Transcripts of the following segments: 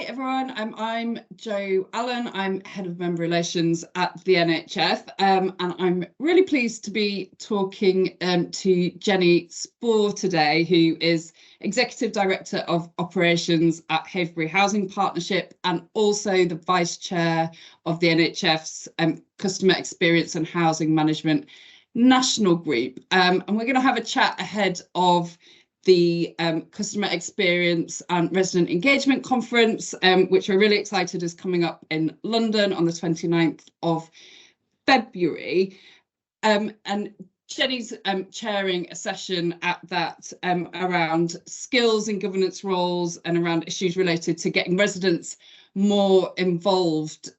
everyone. I'm Jo Allen. I'm Head of Member Relations at the NHF, and I'm really pleased to be talking to Jenny Spoor today, who is Executive Director of Operations at Havebury Housing Partnership and also the Vice Chair of the NHF's Customer Experience and Housing Management National Group. And we're going to have a chat ahead of the Customer Experience and Resident Engagement Conference, which we're really excited is coming up in London on the 29th of February. And Jenny's chairing a session at that around skills and governance roles and around issues related to getting residents more involved,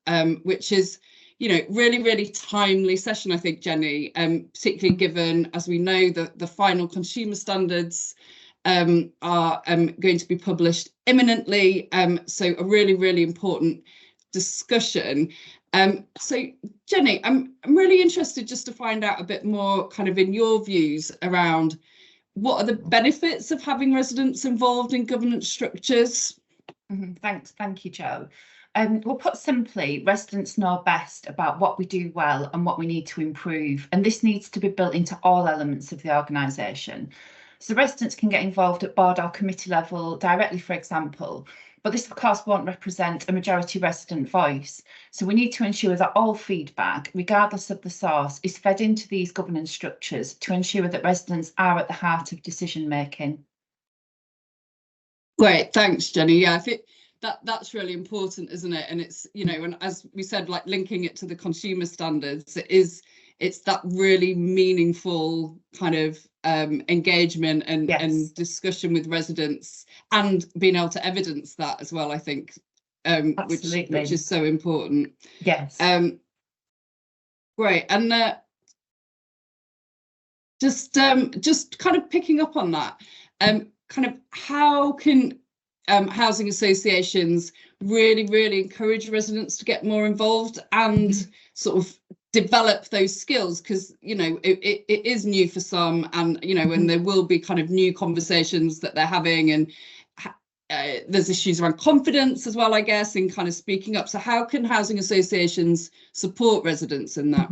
which is, you know, really timely session, I think, Jenny, particularly given, as we know, that the final consumer standards are going to be published imminently. So a really important discussion. So Jenny, I'm really interested just to find out a bit more kind of in your views around what are the benefits of having residents involved in governance structures? Thank you, Jo. Well, put simply, residents know best about what we do well and what we need to improve, and this needs to be built into all elements of the organisation. So residents can get involved at board or committee level directly, for example, but this of course won't represent a majority resident voice. So we need to ensure that all feedback, regardless of the source, is fed into these governance structures to ensure that residents are at the heart of decision making. Great, thanks, Jenny. Yeah, I think that's really important, isn't it? And it's, you know, and as we said, like linking it to the consumer standards, it's that really meaningful kind of engagement and discussion with residents and being able to evidence that as well, I think, which is so important. Yes. Great. And just kind of picking up on that, kind of how can housing associations really encourage residents to get more involved and sort of develop those skills, because, you know, it is new for some, and, you know, and there will be kind of new conversations that they're having, and there's issues around confidence as well, I guess, in kind of speaking up. So how can housing associations support residents in that?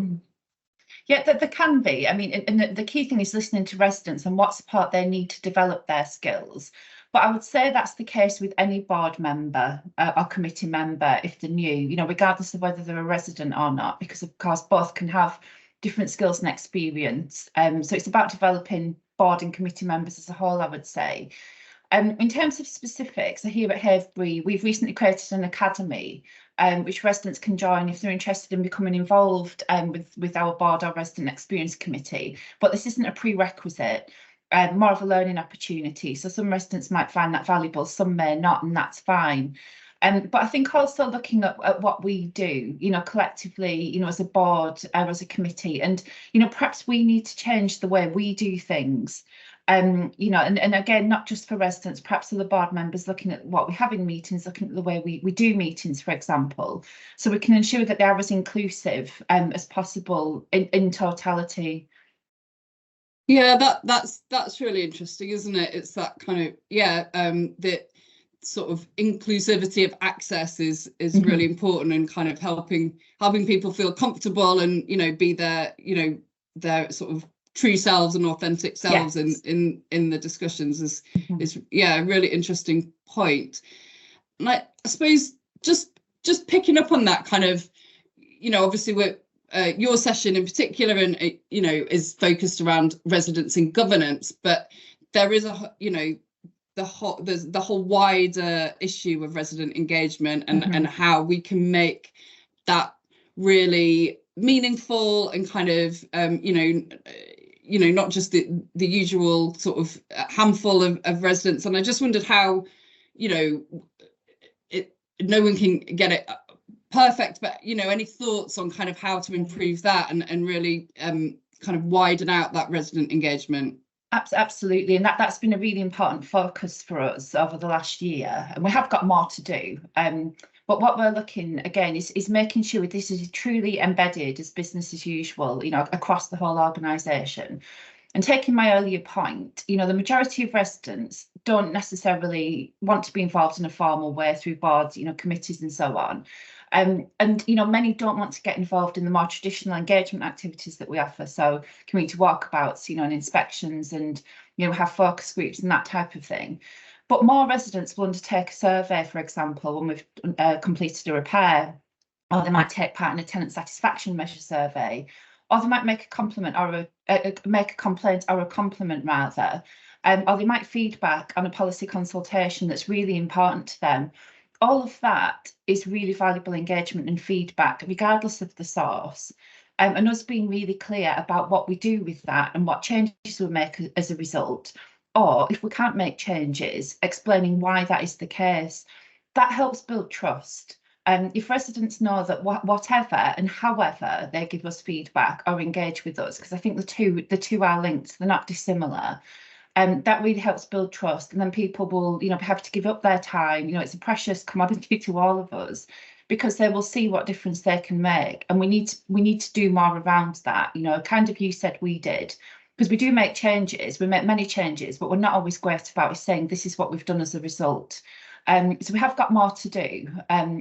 Yeah, there can be. I mean, and the key thing is listening to residents and what support they need to develop their skills. But I would say that's the case with any board member or committee member if they're new, you know, regardless of whether they're a resident or not, because of course both can have different skills and experience. So it's about developing board and committee members as a whole, I would say. In terms of specifics, so here at Havebury, we've recently created an academy which residents can join if they're interested in becoming involved with our board or resident experience committee. But this isn't a prerequisite. More of a learning opportunity. So some residents might find that valuable, some may not, and that's fine. But I think also looking at what we do, you know, collectively, you know, as a board or as a committee, and, you know, perhaps we need to change the way we do things. You know, and again, not just for residents, perhaps other board members looking at what we have in meetings, looking at the way we do meetings, for example, so we can ensure that they are as inclusive as possible in totality. Yeah, that's really interesting, isn't it? It's that kind of, the sort of inclusivity of access is really important, and kind of helping people feel comfortable and, you know, be their, you know, their sort of true selves and authentic selves in the discussions is a really interesting point. And I suppose just picking up on that kind of, you know, obviously we're your session in particular, and you know, is focused around residents in governance, but there is a, you know, there's the whole wider issue of resident engagement and how we can make that really meaningful and kind of you know, not just the usual sort of handful of residents. And I just wondered how, you know, no one can get it perfect, but, you know, any thoughts on kind of how to improve that and really kind of widen out that resident engagement? Absolutely, and that's been a really important focus for us over the last year, and we have got more to do. But what we're looking again is making sure this is truly embedded as business as usual, you know, across the whole organisation. And taking my earlier point, you know, the majority of residents don't necessarily want to be involved in a formal way through boards, committees and so on. And many don't want to get involved in the more traditional engagement activities that we offer. So community walkabouts, and inspections, and have focus groups and that type of thing. But more residents will undertake a survey, for example, when we've completed a repair, or they might take part in a tenant satisfaction measure survey, or they might make a compliment or make a complaint or a compliment rather, or they might feedback on a policy consultation that's really important to them. All of that is really valuable engagement and feedback, regardless of the source. And us being really clear about what we do with that and what changes we make as a result, or if we can't make changes, explaining why that is the case, that helps build trust. If residents know that whatever and however they give us feedback or engage with us, because I think the two are linked, they're not dissimilar, that really helps build trust. And then people will, have to give up their time. It's a precious commodity to all of us, because they will see what difference they can make. And we need to do more around that. Kind of you said we did, because we do make changes. We make many changes, but we're not always great about saying this is what we've done as a result. So we have got more to do.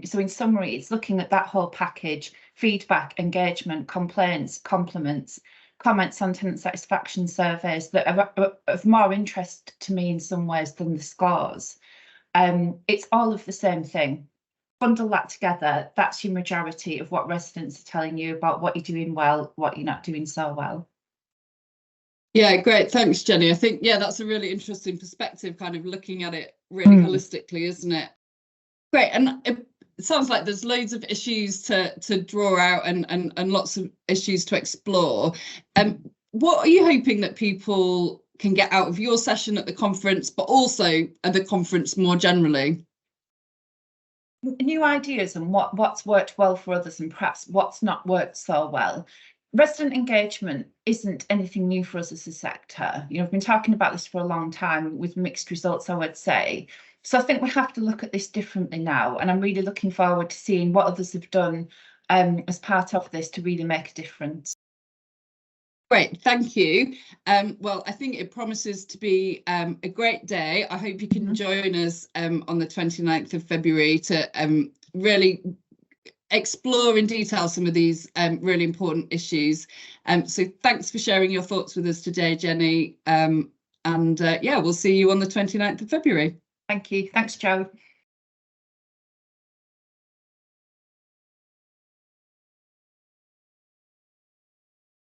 So in summary, it's looking at that whole package: feedback, engagement, complaints, compliments, comments on tenant satisfaction surveys that are of more interest to me in some ways than the scores. It's all of the same thing. Bundle that together, that's your majority of what residents are telling you about what you're doing well, what you're not doing so well. Yeah, great. Thanks, Jenny. I think, that's a really interesting perspective, kind of looking at it really holistically, isn't it? Great. And it sounds like there's loads of issues to draw out and lots of issues to explore. What are you hoping that people can get out of your session at the conference, but also at the conference more generally? New ideas and what's worked well for others and perhaps what's not worked so well. Resident engagement isn't anything new for us as a sector. We've been talking about this for a long time with mixed results, I would say. So I think we have to look at this differently now, and I'm really looking forward to seeing what others have done as part of this to really make a difference. Great, thank you. Well, I think it promises to be a great day. I hope you can join us on the 29th of February to really explore in detail some of these really important issues. So thanks for sharing your thoughts with us today, Jenny. And we'll see you on the 29th of February. Thank you. Thanks, Jo.